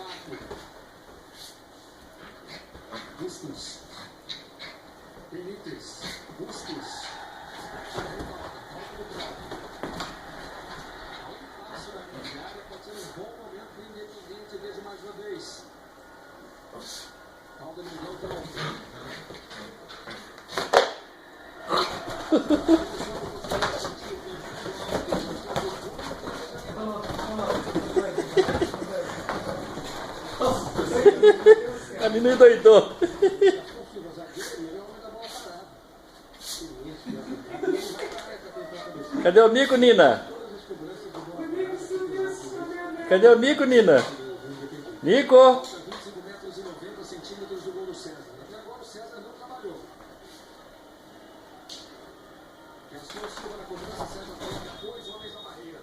Marco. Bustos. Benítez. Bustos. Passo da grande área, pode ser um bom momento para o Independente. Vejo mais uma vez. Calda Miguel também. A menina endoidou. Cadê o mico, Nina? Cadê o mico, Nina? Nico! 25 metros e 90 centímetros do gol do César. Até agora o César não trabalhou. Gastou Silva na cobrança, César coloca 2 homens na barreira.